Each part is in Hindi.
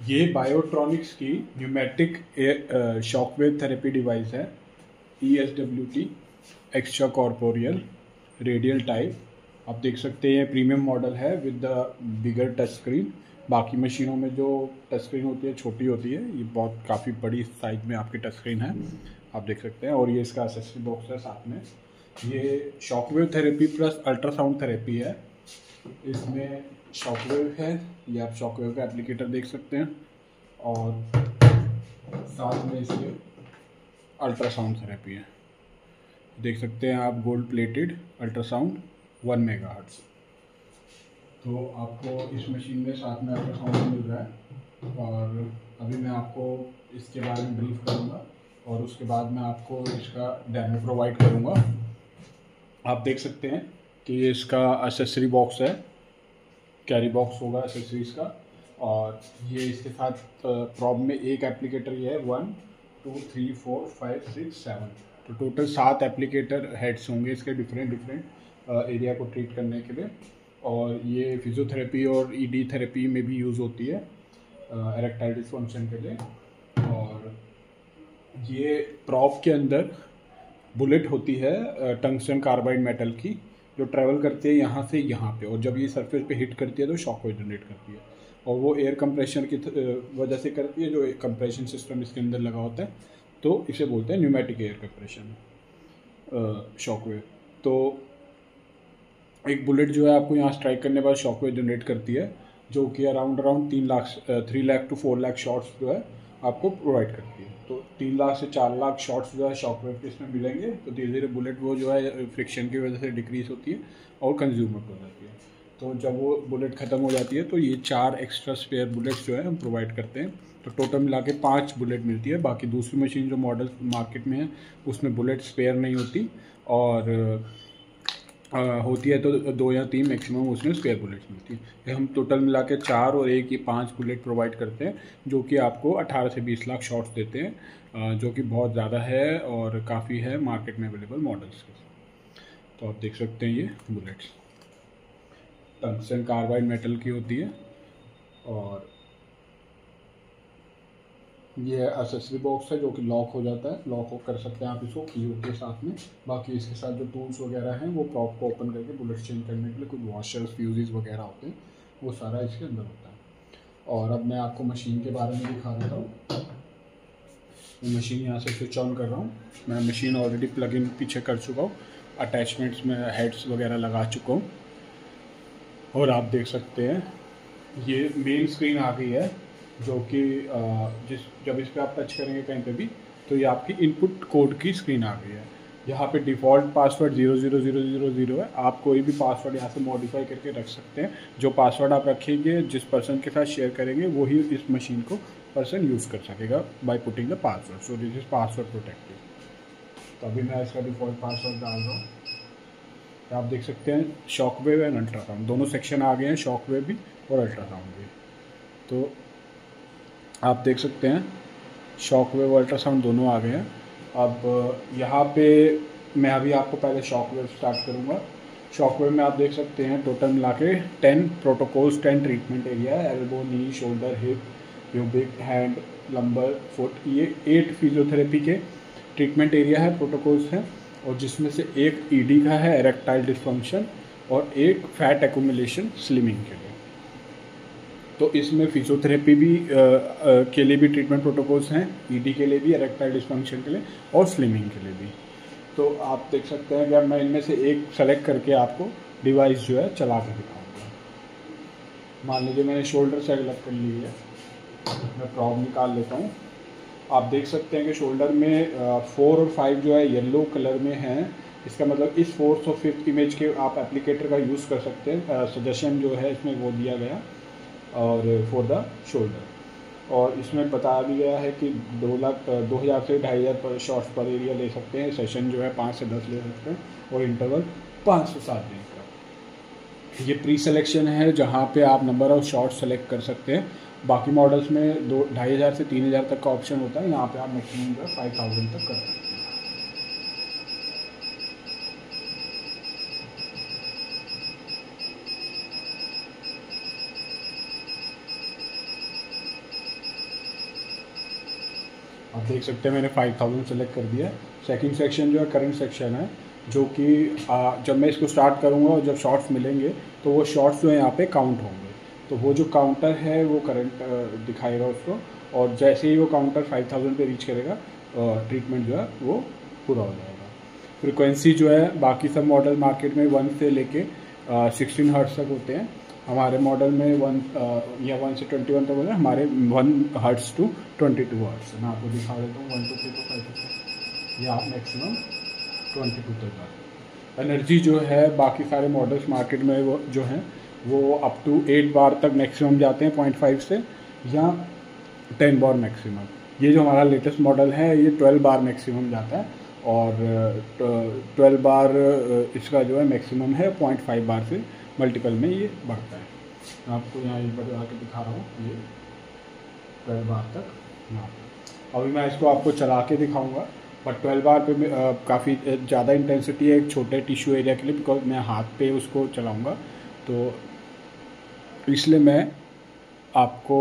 ये बायोट्रॉनिक्स की न्यूमेटिक शॉकवेव थेरेपी डिवाइस है। ESWT extra corporeal radial type. आप देख सकते हैं प्रीमियम मॉडल है with the bigger touch screen. बाकी मशीनों में जो टच स्क्रीन होती है छोटी होती है, ये बहुत काफ़ी बड़ी साइज में आपकी टच स्क्रीन है, आप देख सकते हैं। और ये इसका एक्सेसरी बॉक्स है साथ में। ये shockwave therapy plus ultrasound therapy है। इसमें शॉकवेव है, ये आप शॉकवेव का एप्लीकेटर देख सकते हैं, और साथ में इसके अल्ट्रासाउंड थेरेपी है, देख सकते हैं आप। Gold plated ultrasound 1 megahertz. तो आपको इस मशीन में साथ में अल्ट्रासाउंड मिल रहा है। और अभी मैं आपको इसके बारे में ब्रीफ करूँगा और उसके बाद मैं आपको इसका डेमो प्रोवाइड करूँगा। आप देख सकते हैं कि ये इसका एक्सेसरी बॉक्स है, कैरी बॉक्स होगा एक्सेसरीज का। और ये इसके साथ प्रॉब में एक एप्लीकेटर ये है, 1 2 3 4 5 6 7, तो टोटल 7 एप्लीकेटर हेड्स होंगे इसके डिफरेंट एरिया को ट्रीट करने के लिए। और ये फिजियोथेरेपी और ED थेरेपी में भी यूज़ होती है इरेक्टाइल डिसफंक्शन के लिए। और ये प्रॉप के अंदर बुलेट होती है टंगस्टन कार्बाइड मेटल की, जो ट्रैवल करती है यहाँ से यहाँ पे, और जब ये सरफेस पे हिट करती है तो शॉकवेव जनरेट करती है। और वो एयर कंप्रेशन की वजह से करती है, जो कंप्रेशन सिस्टम इसके अंदर लगा होता है, तो इसे बोलते हैं न्यूमेटिक एयर कंप्रेशन शॉकवेव। तो एक बुलेट जो है आपको यहाँ स्ट्राइक करने के बाद शॉकवेव जनरेट करती है, जो कि around 3 lakh to 4 lakh shots जो है आपको प्रोवाइड करती है। तो 3 लाख से 4 लाख शॉट्स जो है शॉकवेव के इसमें मिलेंगे। तो धीरे धीरे बुलेट वो जो है फ्रिक्शन की वजह से डिक्रीज होती है और कंज्यूम हो जाती है। तो जब वो बुलेट ख़त्म हो जाती है तो ये 4 एक्स्ट्रा स्पेयर बुलेट्स जो है हम प्रोवाइड करते हैं। तो टोटल मिला के 5 बुलेट मिलती है। बाकी दूसरी मशीन जो मॉडल मार्केट में है उसमें बुलेट स्पेयर नहीं होती, और होती है तो 2 या 3 मैक्सिमम उसमें स्पेयर बुलेट्स मिलती है। हम टोटल मिला के 4 और 1 ये 5 बुलेट प्रोवाइड करते हैं, जो कि आपको 18 से 20 लाख शॉट्स देते हैं, जो कि बहुत ज़्यादा है और काफ़ी है मार्केट में अवेलेबल मॉडल्स के साथ। तो आप देख सकते हैं ये बुलेट्स टंगस्टन कार्बाइड मेटल की होती है। और ये एक्सेसरी बॉक्स है जो कि लॉक हो जाता है, लॉक कर सकते हैं आप इसको की होती है साथ में। बाकी इसके साथ जो टूल्स वगैरह हैं वो प्रॉप को ओपन करके बुलेट चेंज करने के लिए कुछ वॉशर्स फ्यूजेस वगैरह होते हैं, वो सारा इसके अंदर होता है। और अब मैं आपको मशीन के बारे में दिखा देता हूँ। मैं मशीन यहाँ से स्विच ऑन कर रहा हूँ। मैं मशीन ऑलरेडी प्लग इन पीछे कर चुका हूँ, अटैचमेंट्स में हेड्स वगैरह लगा चुका हूँ। और आप देख सकते हैं ये मेन स्क्रीन आ गई है, जो कि जब इस पर आप टच करेंगे कहीं पे भी, तो ये आपकी इनपुट कोड की स्क्रीन आ गई है। यहाँ पे डिफ़ॉल्ट पासवर्ड 00000 है। आप कोई भी पासवर्ड यहाँ से मॉडिफाई करके रख सकते हैं। जो पासवर्ड आप रखेंगे, जिस पर्सन के साथ शेयर करेंगे, वही इस मशीन को पर्सन यूज़ कर सकेगा by putting the password. So this is password protected. तो अभी मैं इसका डिफ़ॉल्ट पासवर्ड डाल रहा हूँ। आप देख सकते हैं शॉकवेव एंड अल्ट्रासाउंड दोनों सेक्शन आ गए हैं, शॉकवेव भी और अल्ट्रासाउंड भी। तो आप देख सकते हैं शॉकवेव और अल्ट्रासाउंड दोनों आ गए हैं। अब यहाँ पे मैं अभी आपको पहले शॉकवेव स्टार्ट करूँगा। शॉकवेव में आप देख सकते हैं टोटल मिला के 10 प्रोटोकॉल्स, 10 ट्रीटमेंट एरिया है। Elbow, knee, shoulder, hip, pubic, hand, lumbar, foot, ये 8 फिजियोथेरेपी के ट्रीटमेंट एरिया है, प्रोटोकॉल्स हैं। और जिसमें से एक ED का है, इरेक्टाइल डिसफंक्शन, और एक फैट एक्यूमुलेशन स्लिमिंग के लिए। तो इसमें फिजियोथेरेपी भी के लिए भी ट्रीटमेंट प्रोटोकॉल्स हैं, ED के लिए भी, इरेक्टाइल डिसफंक्शन के लिए और स्लिमिंग के लिए भी। तो आप देख सकते हैं कि अब मैं इनमें से एक सेलेक्ट करके आपको डिवाइस जो है चला कर दिखाऊंगा। मान लीजिए मैंने शोल्डर सेलेक्ट कर ली है, मैं प्रॉब निकाल लेता हूँ। आप देख सकते हैं कि शोल्डर में 4 और 5 जो है येलो कलर में हैं। इसका मतलब इस 4th और 5th इमेज के आप एप्लीकेटर का यूज़ कर सकते हैं। सजेशन जो है इसमें वो दिया गया और फॉर द शोल्डर। और इसमें बताया भी गया है कि 2000 से 2500 शॉट्स पर एरिया ले सकते हैं। सेशन जो है 5 से 10 ले सकते हैं, और इंटरवल 5 से 7 दिन का। ये प्री सिलेक्शन है जहाँ पे आप नंबर ऑफ शॉट्स सेलेक्ट कर सकते हैं। बाकी मॉडल्स में 2500 से 3000 तक का ऑप्शन होता है, यहाँ पे आप मैक्सिमम जो है 5000 तक कर सकते हैं। आप देख सकते हैं मैंने 5000 सेलेक्ट कर दिया है। सेकंड सेक्शन जो है करंट सेक्शन है, जो कि जब मैं इसको स्टार्ट करूँगा और जब शॉट्स मिलेंगे तो वो शॉट्स जो है यहाँ पे काउंट होंगे। तो वो जो काउंटर है वो करंट दिखाएगा उसको, और जैसे ही वो काउंटर 5000 पे रीच करेगा ट्रीटमेंट जो है वो पूरा हो जाएगा। फ्रिक्वेंसी जो है बाकी सब मॉडल मार्केट में 1 से लेके 16 हर्ट्ज तक होते हैं। हमारे मॉडल में 1 से 21 तक होता है, हमारे 1 हर्ट्ज टू 22 हर्ट्ज। मैं आपको दिखा देता हूँ 1 2 3 4 5 6 ये आप मैक्सिमम 22 तक जाते हैं। एनर्जी जो है बाकी सारे मॉडल्स मार्केट में वो जो हैं वो अप टू 8 बार तक मैक्सिमम जाते हैं 0.5 से, या 10 बार मैक्सिमम। ये जो हमारा लेटेस्ट मॉडल है ये 12 बार मैक्सिमम जाता है, और 12 बार इसका जो है मैक्सिमम है 0.5 बार से मल्टीपल में ये बढ़ता है। मैं आपको यहाँ एक बार आके दिखा रहा हूँ, ये 12 बार तक यहाँ पे। अभी मैं इसको आपको चला के दिखाऊंगा, बट 12 बार पे काफ़ी ज़्यादा इंटेंसिटी है एक छोटे टिश्यू एरिया के लिए, बिकॉज मैं हाथ पे उसको चलाऊँगा, तो इसलिए मैं आपको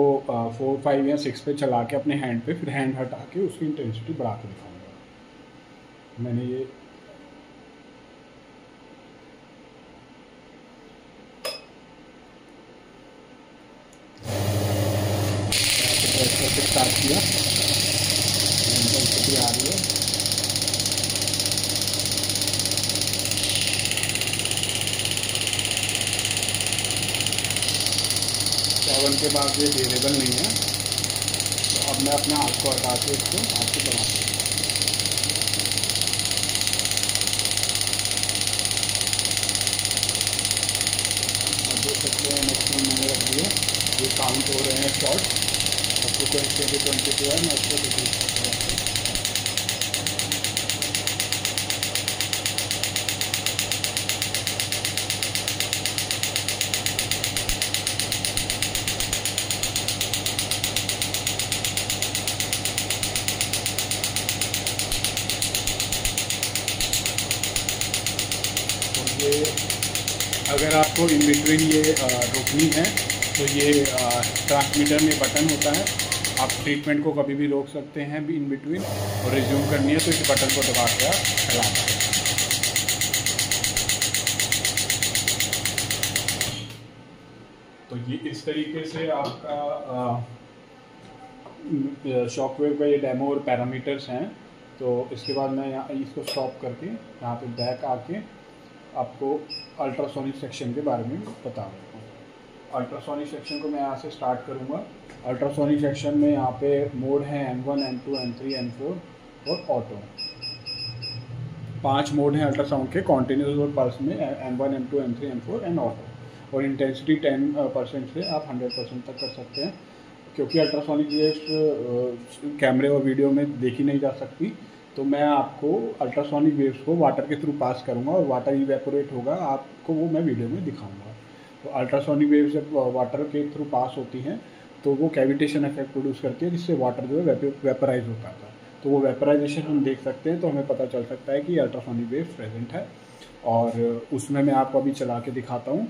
4 5 या 6 पे चला के अपने हैंड पे फिर हैंड हटा के उसकी इंटेंसिटी बढ़ा के दिखाऊंगा। मैंने ये स्टार्ट किया, इंटेंसिटी आ रही है। के बाद ये वेरिएबल नहीं है, तो अब मैं अपने हाथ को हटा के इसको आपको बना दूँ। आप देख सकते हैं मैक्सिमम मैंने रख दिया, ये काउंट हो रहे हैं शॉर्ट। अब फ्रिक्वेंसी भी 22 है, मैं इसको डिक्रीज करता हूँ। ये अगर आपको इन बिटवीन ये रोकनी है तो ये ट्रांसमीटर में बटन होता है, आप ट्रीटमेंट को कभी भी रोक सकते हैं भी इन बिटवीन, और रिज्यूम करनी है तो इस बटन को दबा के आप चला सकते हैं। तो ये इस तरीके से आपका शॉकवेव का ये डेमो और पैरामीटर्स हैं। तो इसके बाद मैं यहाँ इसको स्टॉप करके यहाँ पे बैक आके आपको अल्ट्रासोनिक सेक्शन के बारे में बता देता हूँ। अल्ट्रासोनिक सेक्शन को मैं यहाँ से स्टार्ट करूँगा। अल्ट्रासोनिक सेक्शन में यहाँ पे मोड हैं M1, M2, M3, M4 और ऑटो। 5 मोड हैं अल्ट्रासाउंड के, कॉन्टिन्यूस और पल्स में M1, M2, M3, M4 and auto. और इंटेंसिटी 10% से आप 100% तक कर सकते हैं, क्योंकि अल्ट्रासोनिक वेव्स कैमरे और वीडियो में देखी नहीं जा सकती, तो मैं आपको अल्ट्रासोनिक वेव्स को वाटर के थ्रू पास करूंगा और वाटर इवेपोरेट होगा, आपको वो मैं वीडियो में दिखाऊंगा। तो अल्ट्रासोनिक वेव्स जब वाटर के थ्रू पास होती हैं तो वो कैविटेशन इफेक्ट प्रोड्यूस करती है, जिससे वाटर जो है वेपराइज होता था। तो वो वेपराइजेशन हम देख सकते हैं, तो हमें पता चल सकता है कि अल्ट्रासोनिक वेव्स प्रेजेंट है, और उसमें मैं आपको अभी चला के दिखाता हूँ।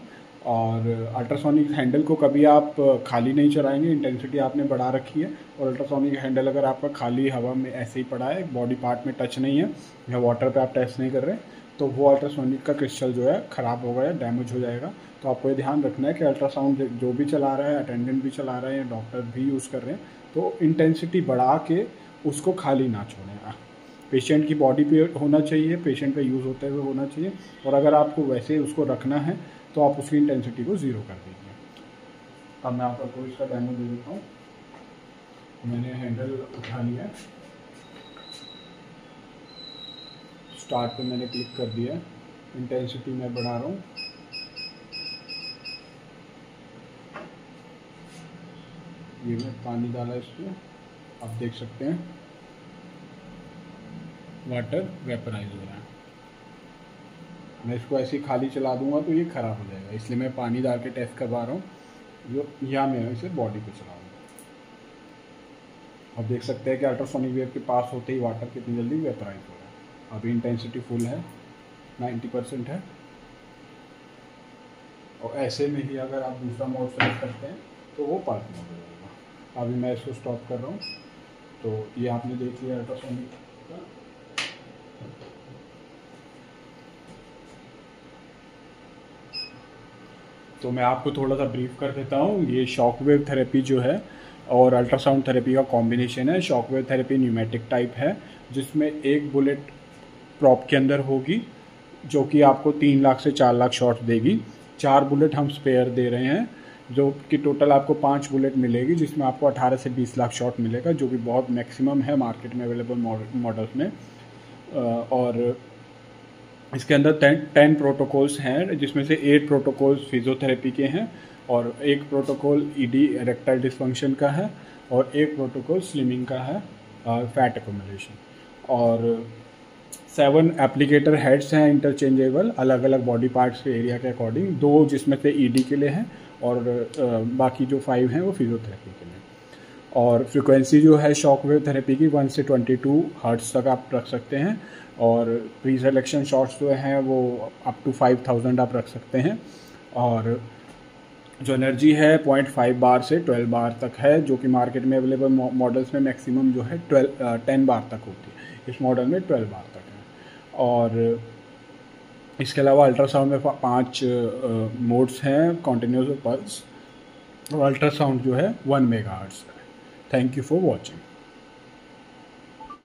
और अल्ट्रासोनिक हैंडल को कभी आप खाली नहीं चलाएंगे, इंटेंसिटी आपने बढ़ा रखी है, और अल्ट्रासोनिक हैंडल अगर आपका खाली हवा में ऐसे ही पड़ा है, बॉडी पार्ट में टच नहीं है या वाटर पे आप टेस्ट नहीं कर रहे, तो वो अल्ट्रासोनिक का क्रिस्टल जो है ख़राब होगा या डैमेज हो जाएगा। तो आपको ये ध्यान रखना है कि अल्ट्रासाउंड जो भी चला रहा है, अटेंडेंट भी चला रहा है या डॉक्टर भी यूज़ कर रहे हैं, तो इंटेंसिटी बढ़ा के उसको खाली ना छोड़ें। पेशेंट की बॉडी पे होना चाहिए, पेशेंट पे यूज़ होते हुए होना चाहिए, और अगर आपको वैसे उसको रखना है तो आप उसकी इंटेंसिटी को 0 कर दीजिए। अब मैं आपको इसका डेमो दे देता हूँ। मैंने हैंडल उठा लिया है, स्टार्ट पे मैंने क्लिक कर दिया है, इंटेंसिटी मैं बढ़ा रहा हूँ। ये मैं पानी डाला इसमें, आप देख सकते हैं वाटर वेपराइज हो रहा है। मैं इसको ऐसे ही खाली चला दूंगा तो ये ख़राब हो जाएगा, इसलिए मैं पानी डाल के टेस्ट करवा रहा हूँ, जो या मैं इसे बॉडी पे चलाऊँगा। आप देख सकते हैं कि अल्ट्रासोनिक वेव के पास होते ही वाटर कितनी जल्दी वेपराइज हो रहा है। अभी इंटेंसिटी फुल है, 90% है, और ऐसे में ही अगर आप दूसरा मोड सेलेक्ट करते हैं तो वो पार्ट मोड हो जाएगा। अभी मैं इसको स्टॉप कर रहा हूँ। तो ये आपने देख लिया अल्ट्रासोनिक का। तो मैं आपको थोड़ा सा ब्रीफ कर देता हूँ। ये शॉकवेव थेरेपी जो है और अल्ट्रासाउंड थेरेपी का कॉम्बिनेशन है। शॉकवेव थेरेपी न्यूमेटिक टाइप है, जिसमें एक बुलेट प्रॉप के अंदर होगी जो कि आपको 3 लाख से 4 लाख शॉट्स देगी। 4 बुलेट हम स्पेयर दे रहे हैं, जो कि टोटल आपको 5 बुलेट मिलेगी, जिसमें आपको 18 से 20 लाख शॉट मिलेगा, जो कि बहुत मैक्सिमम है मार्केट में अवेलेबल मॉडल्स में। और इसके अंदर 10 प्रोटोकॉल्स हैं, जिसमें से 8 प्रोटोकॉल्स फिजियोथेरेपी के हैं और एक प्रोटोकॉल ईडी इरेक्टाइल डिस्फंक्शन का है और एक प्रोटोकॉल स्लिमिंग का है, फैट एक्यूमुलेशन। और 7 एप्लीकेटर हेड्स हैं इंटरचेंजेबल, अलग अलग बॉडी पार्ट्स के एरिया के अकॉर्डिंग, 2 जिसमें से ईडी के लिए हैं और बाकी जो 5 हैं वो फिजियोथेरेपी के लिए। और फ्रिक्वेंसी जो है शॉकवेव थेरेपी की 1 से 22 हर्ट्ज तक आप रख सकते हैं। और प्री सिलेक्शन शॉट्स जो हैं वो अप टू 5000 आप रख सकते हैं। और जो एनर्जी है 0.5 बार से 12 बार तक है, जो कि मार्केट में अवेलेबल मॉडल्स में मैक्सिमम जो है 10 बार तक होती है। इस मॉडल में 12 बार तक है। और इसके अलावा अल्ट्रासाउंड में 5 मोड्स हैं, कॉन्टिन्यूस पल्स, और अल्ट्रासाउंड जो है 1 मेगाहर्ट्ज़ है। Thank you for watching.